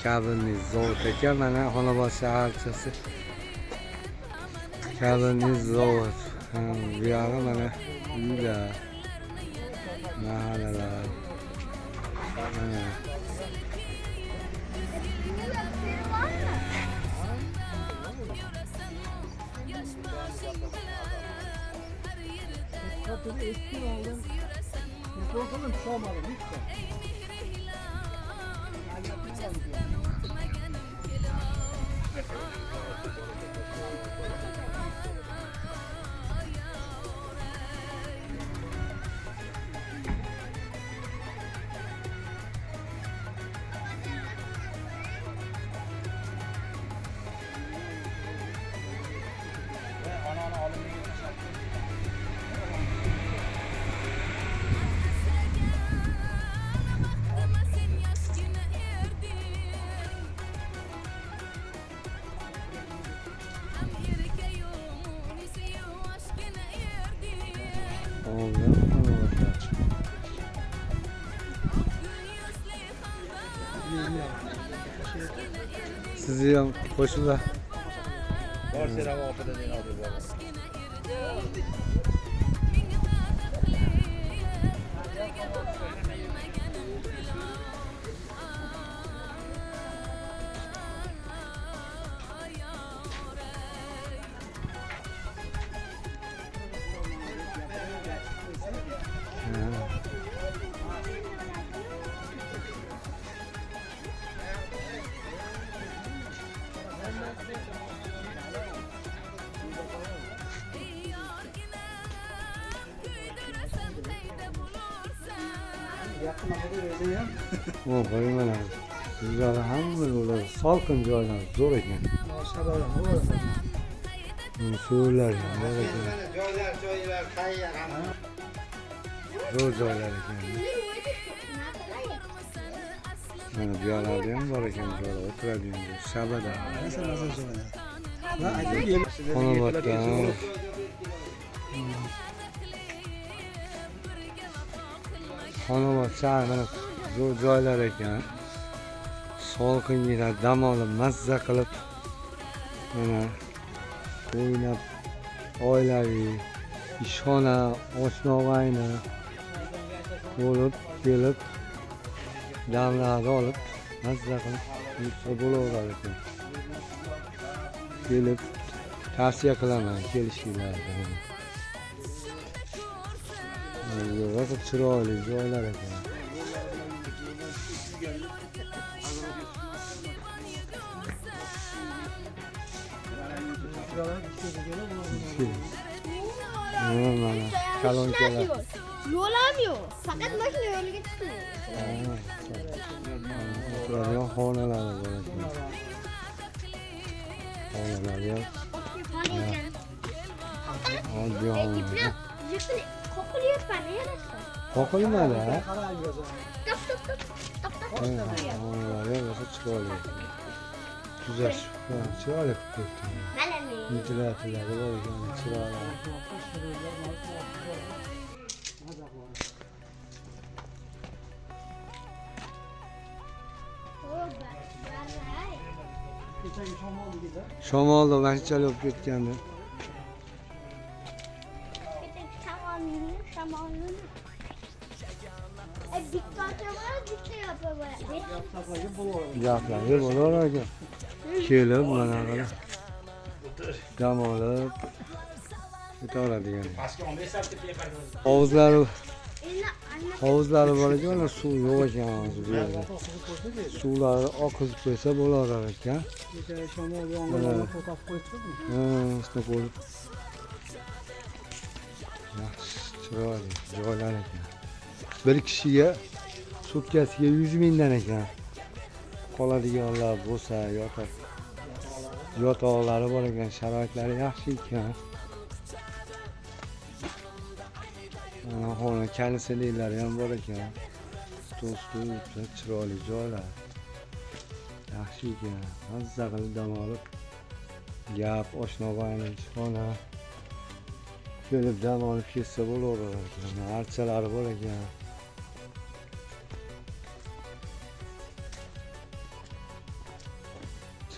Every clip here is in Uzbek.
Kabinli zavod ekan, mana Xonobod shaharchasi. Kabinli zavod. Bu yog'i mana uylar, mahallalar. Mana sizni ham qo'shinglar. Mana sizlar hamma yo'llar salqin joylar zo'r ekan. Suvlar bor ekan. Joylar tayyor hamma. Zo'r joylar ekan. Mana bu yerlarda ham bor ekan, joylar o'tiradigan joy. Shabada. Xonobodda. Xonobod shahar mana zo'r joylar ekan. So'lqingina dam olib, mazza qilib mana o'ynab, oilaviy, ishxona, oshna-og'ayni bo'lib kelib, damlarni olib, mazza qilib yursa bo'laveradi ekan. Kelib tavsiya qilaman kelishinglarni. Yo'q, chiroyli joylar ekan. Mana kalonkalar. Yo'l ham yo'q. Faqat mashina yo'liga chiqdi. Turadigan xonalar bor ekan. Xonalar yo'q. Oddiy xonalar. Qoqilyapman, yarashdi. Qoqilmadi, ha? Top. Xonalar yo'q, chiroyli. Güzel, chiroyli qilib ketdi. Mana men. Ventilatorlari bor ekan, chiroyli. Shamolda vaqtinchalik olib ketgandi. Shamolni. Bitta Gaplarga bo'lar ekan. Kelib mana qara. Dam olib o'tiradigan. Hovuzlari bor ekan, suv yo'q ekan bu yerda. Suvlari oqizib qo'ysa bo'lar ekan. Shamol yomg'irlarni to'xtatib qo'yibdi. Shunday bo'lib. Yaxshi, chiroyli joylar ekan. Bir kishiga sutkasiga 100 mingdan ekan. Qoladiganlar bo'lsa yotoqlari bor ekan, sharoitlari yaxshi ekan. Xona kalisalari ham bor ekan. Stol, chiroyli joylar. Yaxshi ekan. Mazza qilib dam olib, gap, oshna-og'ayni, xona kelib dam olib ketsa bo'laveradi. Archalari bor ekan.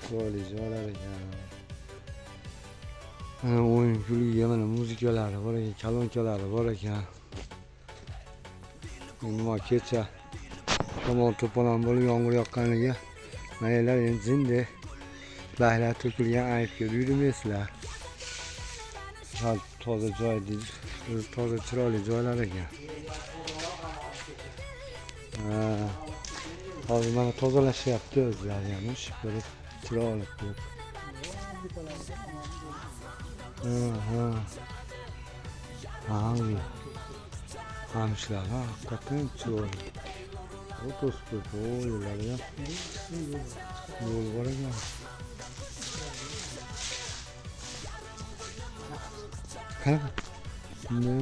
chiroyli joylar ekan. Mana o'yin kulgiga mana muzikalari bor ekan, kolonkalari bor ekan. Nima kecha shamol to'polon bo'lib yomg'ir yoqqaniga maylar endi zinde baylar to'kilgan aybga yurmaysizlar. Hal toza joy deydi, toza chiroyli joylar ekan. Hozir mana tozalashyapti o'zlari ham, shipirib chiroyli qilib. Qamishlar haqiqatan chiroyli. O'tosbek o'yinlari ham yo'l bor ekan. Qanaqa? Nima?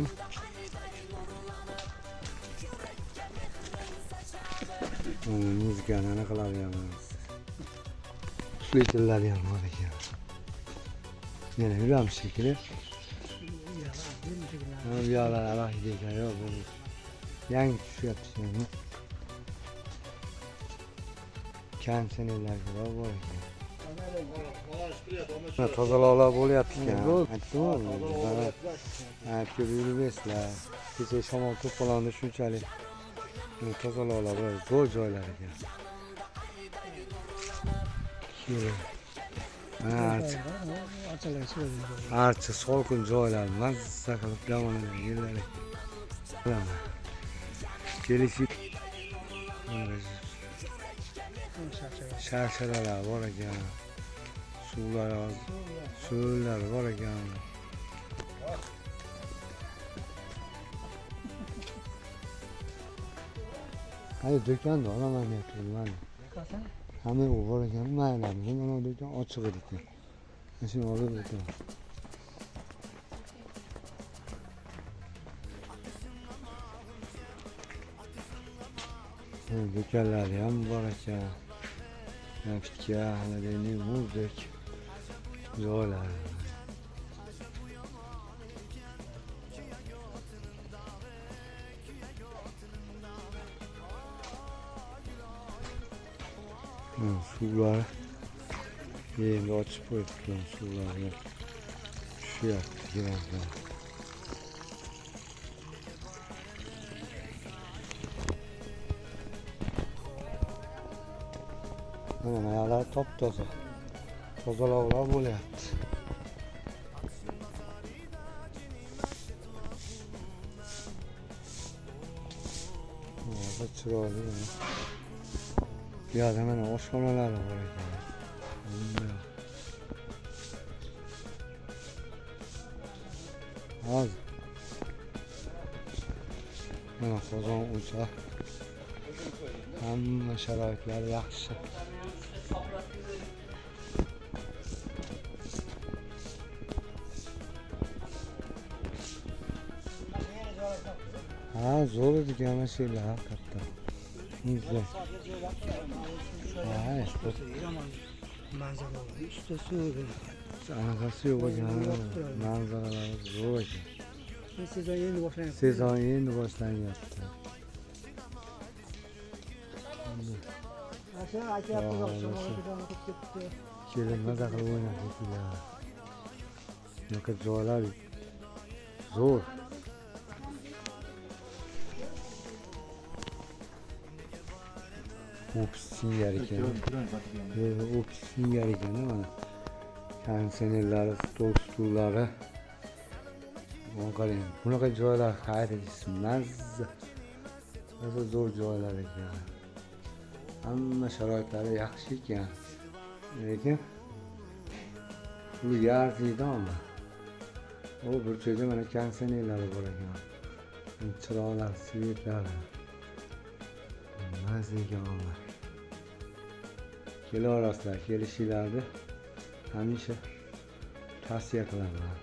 Muzikani anaqa qilamiz. Fletillari ham bor ekan. Yana yuramiz shekilli. Yo'qlar alohida ekan, yo'q bu. Yangi tushyapti shuni. Kansenelarga bor ekan. Tozaloqlar bo'lyapti ekan. Aytdim-ku, aytib yurmaysizlar. Kecha shamol to'polonda shunchalik tozaloqlar bor, zo'r joylar ekan. Archa sokin joylar, mazza qilib dam oladigan yerlar ekan. Kelishib sharsharalar bor ekan. Suvlar bor ekan. Hayır, do'konda olaman deyapman mana. Hamma u bor ekan, mayli, mana do'kon ochiq ekan. Shuni olib o'taman. Do'konlari ham bor ekan. Naftga, haligi muzdek joylar. Suvlar endi ochib qo'yibdi, suvlarni tushyapti birazdan. Mana yoqlar top-toza. Tozaloqlar bo'lyapti. Hozir chiroyli. Bu yerda mana oshxonalari bor ekan. Hozir mana qozon o'choq. Hamma sharoitlari yaxshi. Zo'r ekan mana shu yerlar haqiqatdan. Muzdek. Manzara üstü suyu. Anaqasi yo'q ekan. Manzaralari zo'r ekan. Sezon endi boshlanyapti. Sezon endi boshlanyapti. Kelin maza qilib o'ynayaptilar. Bunaqa joylar zo'r. Ofis singar ekan. Ofis singar ekan mana. Kondisionerlari, stol-stullari. Qarang, bunaqa joylar xayrisiz, mazza. Zo'r joylar ekan. Hamma sharoitlari yaxshi ekan. Lekin pulga arziydi-mi? O burchakda mana kondisionerlari bor ekan. Chiroqlar, svetlari. Mazza ekan. Kelaverasizlar, kelishinglarni hamisha tavsiya qilaman.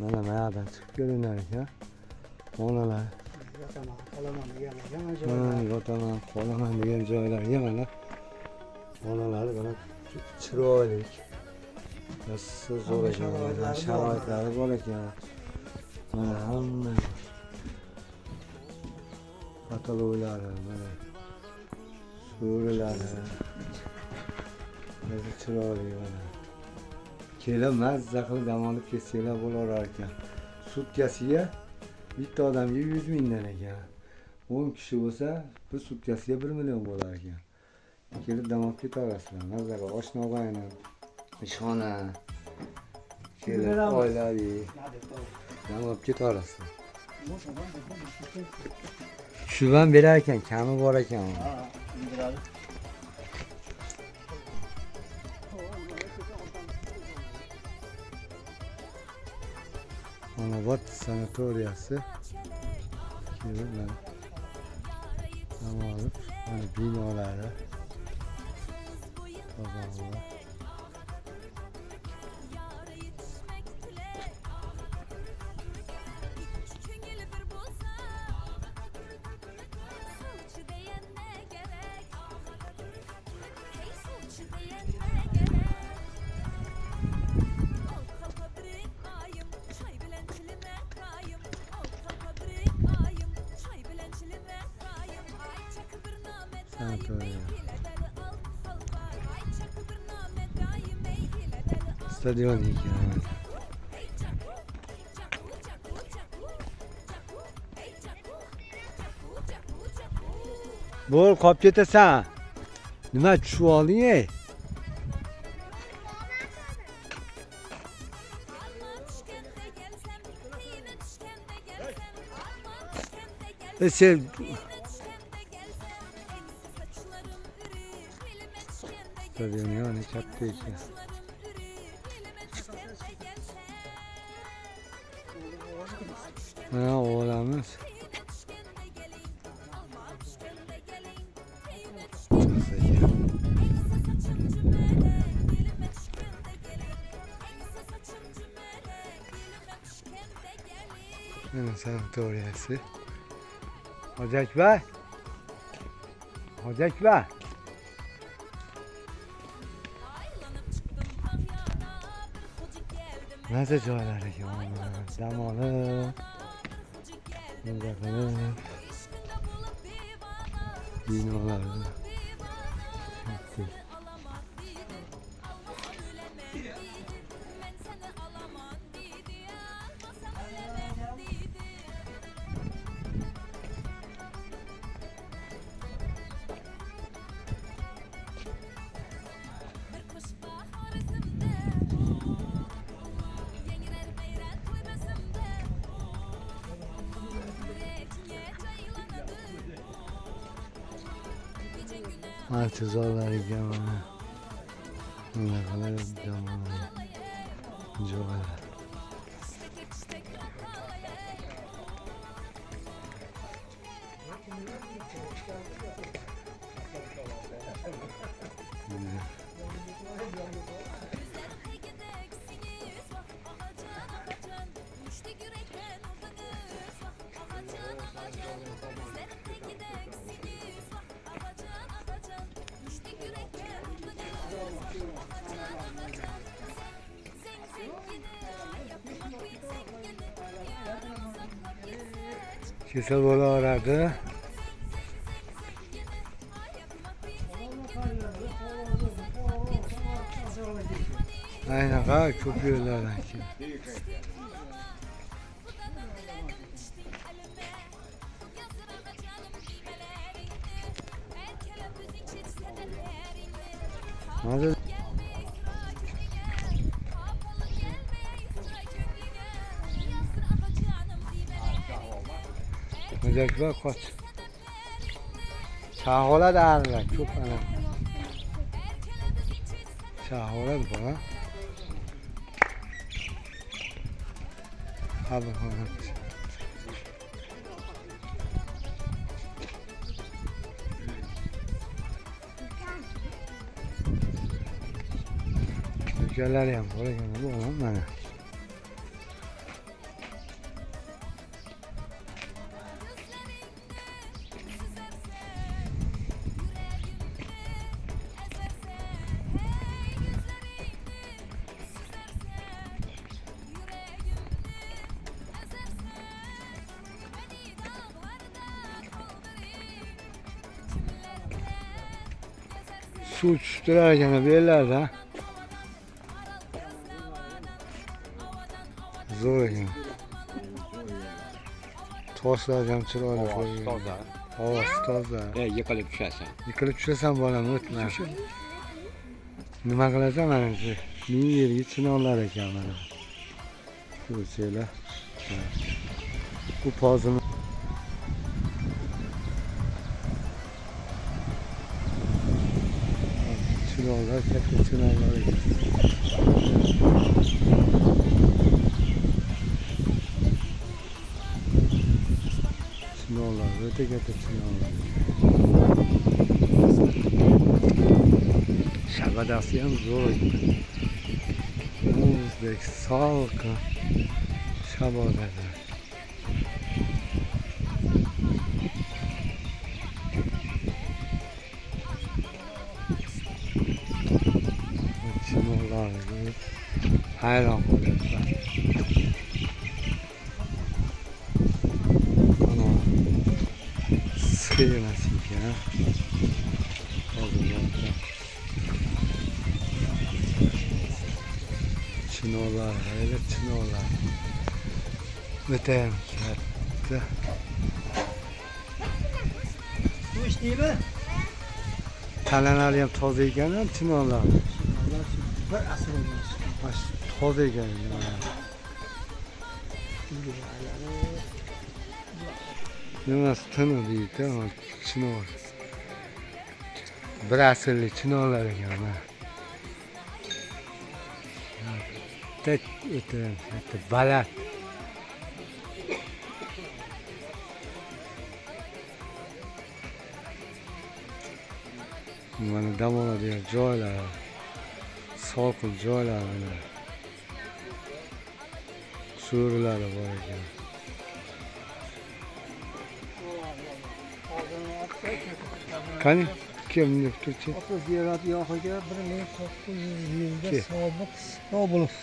Mana mayada chiqib ko'rinar ekan. Onalar Yotaman, qolaman degan yana Ha, joylar. yotaman, qolaman degan joylarga mana xonalar mana chiroyli. Nasıl zo'r ekan, sharoitlari bor. sharoitlari bor ekan. Mana hamma patologlari, mana so'rilari. Mana chiroyli mana. Kelib mazza qilib dam olib ketsanglar bo'laverar ekan. Sutkasiga bitta odamga 100 mingdan ekan. 10 kishi bo'lsa, bir sutkasiga 1 million bo'lar ekan. Kelib dam olib ketaverasizlar. Mazza qilib oshna og'ayni, ishxona, kelib oilaviy dam olib ketaverasizlar. Tushib ham berar ekan, kami bor ekan. Ha, indiradi. Onobod sanatoriyasi. Kelib mana dam olib, mana binolari. Tozalar. Sanatoriya. Stadion ekan. Bo'l, qolib ketasan. Nima tushib olding ey? Sen stadion yani katta ekan. Ha, oğlanımız. Nasıl ekan? Mana sanatoriyasi. Hojakbar. Hojakbar. Nasıl joylar ekan? Dam olib, bunga qilib, binolar. Artizorlar ekan mana. Bunga qilib dam olib, joylar. Kesel bo'laveradi. Aynaqa ko'p yo'llardan keyin. Hadi. Hojakbar qoch. Shahola darlar ko'p ana. Shahola bu ha. Hadi hadi. Dükkanlar ham bor ekan bu mana. suv tushib turar ekan bu yerlarda. Zo'r ekan. Toshlar ham chiroyli. Havosi toza. Havosi toza. Yiqilib tushasan. Yiqilib tushasan bolam o'tma. Nima qilasan mana shu? Ming yerga chinorlar ekan mana. Ko'rsanglar. Bu pozini chinorlar, katta chinorlar ekan. Chinorlar, o'ta katta chinorlar. Shabadasi ham zo'r ekan. Muzdek salqin shabodada. Chinorlarga hayron qolyapman. Ana sxemasi ekan. Hozirda chinorlar, hayra chinorlar. O'tayam katta. Bu ishdimi? Tanalari ham toza ekan, chinorlar. Bir asr olmuş. Baş toza ekan. Nimasi tini deydi, chinor. Bir asrli chinorlar ekan. O'tayam katta baland. Mana dam oladigan joylar, sokin joylar mana. So'rilari bor ekan. Qani kim deb turchi? 37 yoqiga 1900 yilda sobiq Sobulov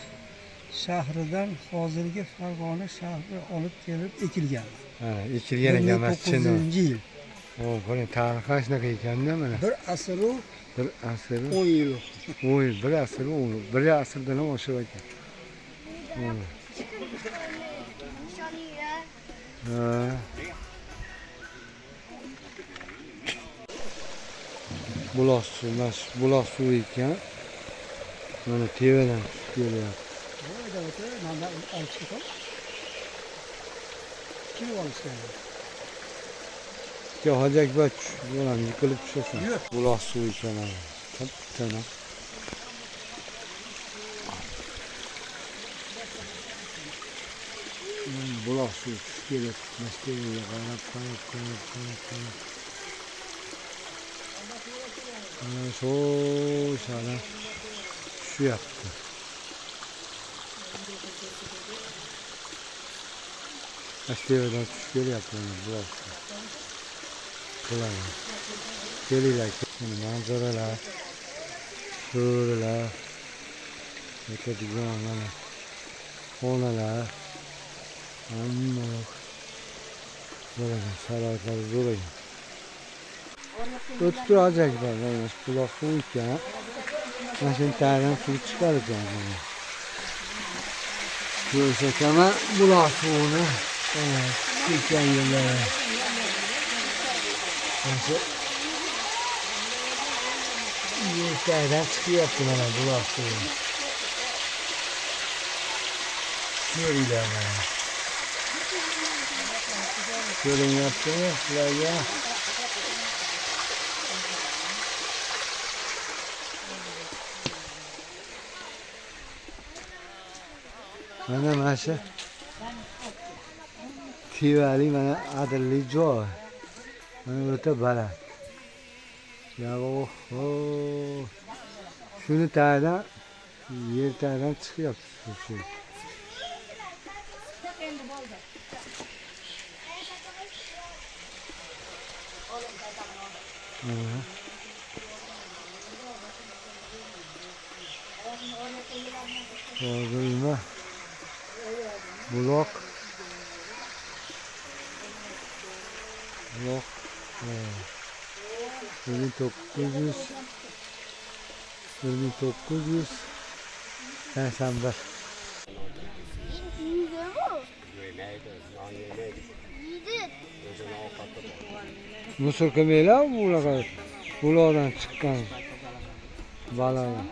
shahridan hozirgi Farg'ona shahri olib kelib ekilgan. Ha, ekilgan ekan masjidni. 1900 yil. O, buni tarixi shunaqa ekanda mana. Bir asru Bir asr. 10 yil. Oy, bir asr, bir asrdan ham oshib ekan. Ha. Buloq suv, mana shu buloq suvi ekan. Mana tevadan tushib kelyapti. Voyda o'ta, mana olib chiqib. Kim olishgan? Yo, Hojakbek bo'lam yiqilib tushasan. Buloq suvi ekan mana. Kattana. Buloq suvi tushib kelyapti. Mashinaga qarab. Mana shu shala tushyapti. Mashinadan tushib kelyapti mana buloq suvi. Qulay. Kelinglar, manzaralar, so'rilar, o'tadigan mana xonalar, hamma bo'lgan sharoitlar zo'r ekan. O'tib turajak mana buloq suv ekan. Mana shu taridan suv chiqar ekan. Ko'rsataman buloq suvini. Ekan yerlar. Yerlardan chiqyapti mana buloq suvi. Ko'ringlar mana. Ko'rinyaptimi sizlarga? Mana shu tevali mana adilli joy. Mana o'ta baland. Yo'q, shuni tagidan yer tagidan chiqyapti shu. Hozirma buloq. Buloq. 1900 1981. Yiydi bu. Yiydi. Musulkamelar bunaqa buloqdan chiqqan balalar.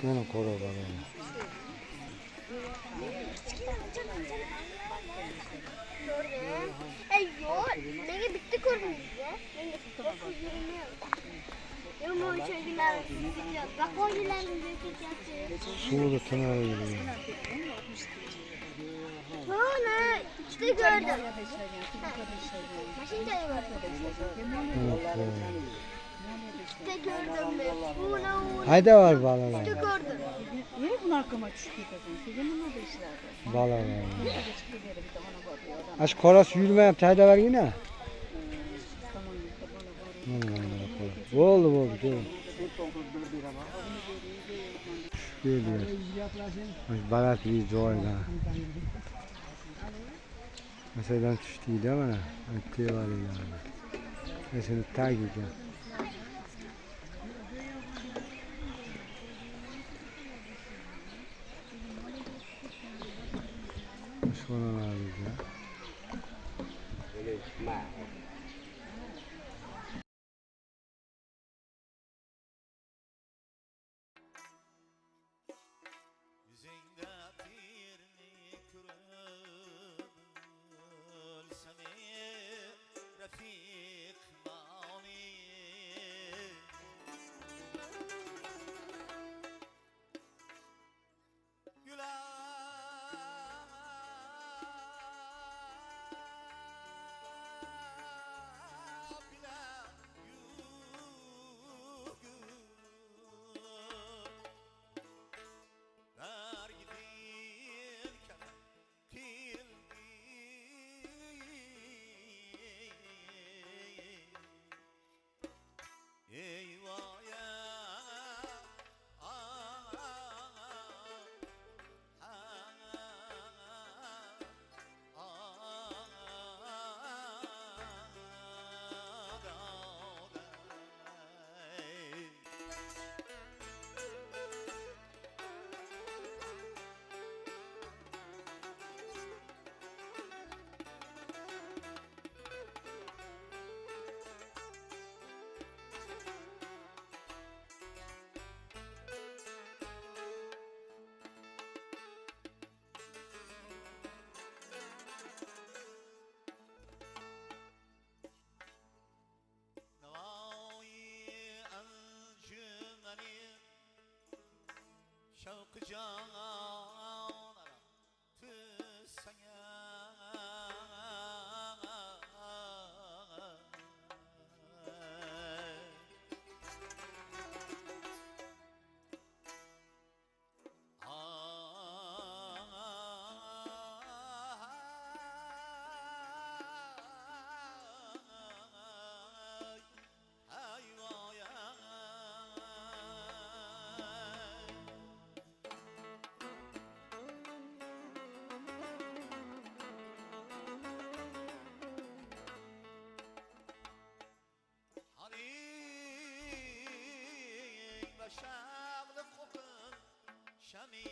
Mana qora balalar. Gördüm. Yok. Nega bitti ko'rdingiz ya? Menga to'qqiz yurmayapti. Yomon choygilar. Vaqoyilarni ketyapti. Suvda tinarli. Mana ikkita gördüm. Mashinada bor. İşte gördüm ben. Una. Hayda var balalar. İşte gördüm. Niye bunlar kama tushib ketasan? Sizin nima deyishlardi? Balalar. Chiqib berib bitta ona bor bu odam. Ash qorasi yurmayapti, hayda vergina. Tomonlikda bola bor. Bo'ldi, bo'ldi, kelin. Geliyor. Balandli joylar. Masalan tushdiyda mana. Tevalilar. Mesela tagiga. Shonalarga. Yüzeyinde birini kırıp ölsemi Refik mani Eyvah ya şevk canara tüsene شغل خوبم شمی